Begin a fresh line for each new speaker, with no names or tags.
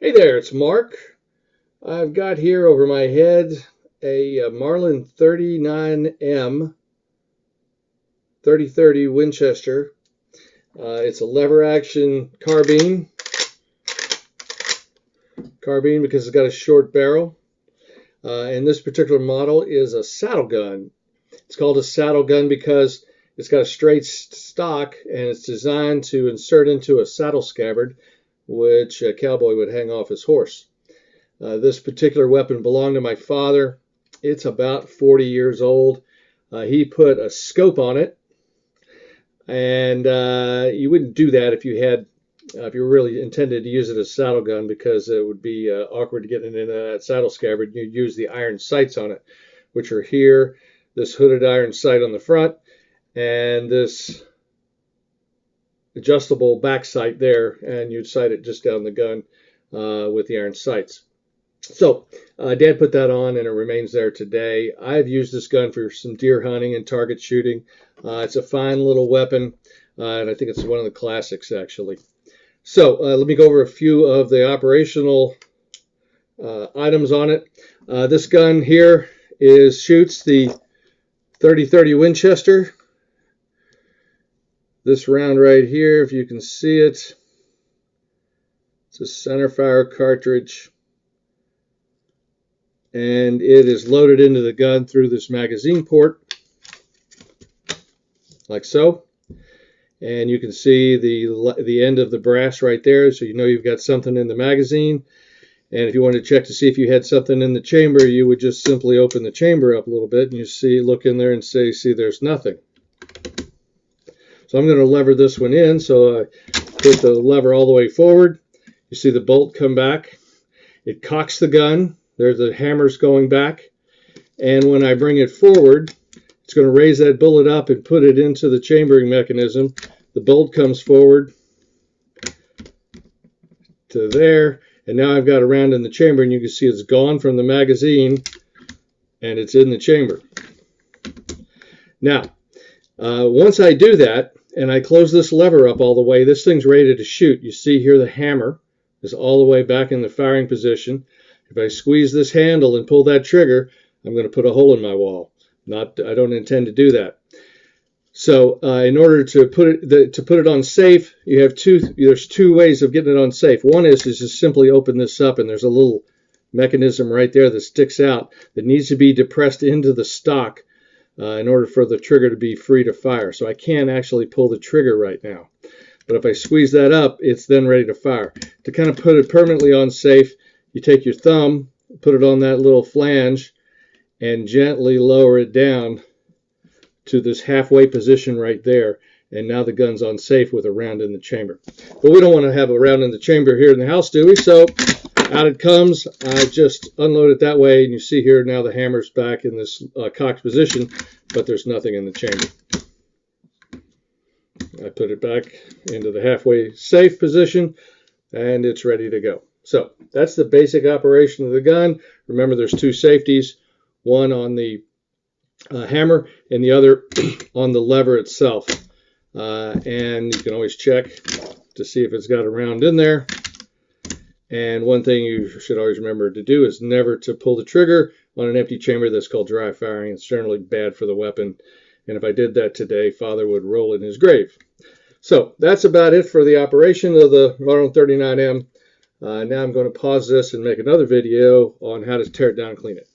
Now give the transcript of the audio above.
Hey there, it's Mark. I've got here over my head a Marlin 39M 3030 Winchester. It's a lever action carbine because it's got a short barrel. And this particular model is a saddle gun. It's called a saddle gun because it's got a straight stock and it's designed to insert into a saddle scabbard, which a cowboy would hang off his horse. This particular weapon belonged to my father. It's about 40 years old. He put a scope on it, and you wouldn't do that if you really intended to use it as a saddle gun, because it would be awkward to get it into that saddle scabbard. You'd use the iron sights on it, which are here. This hooded iron sight on the front, and this adjustable back sight there, and you'd sight it just down the gun with the iron sights. So Dad put that on, and it remains there today. I've used this gun for some deer hunting and target shooting. It's a fine little weapon, and I think it's one of the classics, actually. So let me go over a few of the operational items on it. This gun here shoots the 3030 Winchester. This round right here, if you can see it, it's a centerfire cartridge, and it is loaded into the gun through this magazine port, like so. And you can see the end of the brass right there, so you know you've got something in the magazine. And if you wanted to check to see if you had something in the chamber, you would just simply open the chamber up a little bit, and you look in there and see there's nothing. So I'm going to lever this one in. So I put the lever all the way forward. You see the bolt come back. It cocks the gun. There's the hammers going back. And when I bring it forward, it's going to raise that bullet up and put it into the chambering mechanism. The bolt comes forward to there. And now I've got a round in the chamber, and you can see it's gone from the magazine, and it's in the chamber. Now, once I do that, and I close this lever up all the way, this thing's ready to shoot. You see here the hammer is all the way back in the firing position. If I squeeze this handle and pull that trigger, I'm going to put a hole in my wall. I don't intend to do that. So in order to put it on safe, there's two ways of getting it on safe. One is just simply open this up, and there's a little mechanism right there that sticks out that needs to be depressed into the stock in order for the trigger to be free to fire. So I can't actually pull the trigger right now. But if I squeeze that up, it's then ready to fire. To kind of put it permanently on safe, you take your thumb, put it on that little flange, and gently lower it down to this halfway position right there, and now the gun's on safe with a round in the chamber. But we don't want to have a round in the chamber here in the house, do we? So out it comes. I just unload it that way, and you see here now the hammer's back in this cocked position, but there's nothing in the chamber. I put it back into the halfway safe position, and it's ready to go. So that's the basic operation of the gun. Remember, there's two safeties, one on the hammer and the other on the lever itself. And you can always check to see if it's got a round in there. And one thing you should always remember to do is never to pull the trigger on an empty chamber. That's called dry firing. It's generally bad for the weapon. And if I did that today, Father would roll in his grave. So that's about it for the operation of the Marlin 39M. Now I'm going to pause this and make another video on how to tear it down and clean it.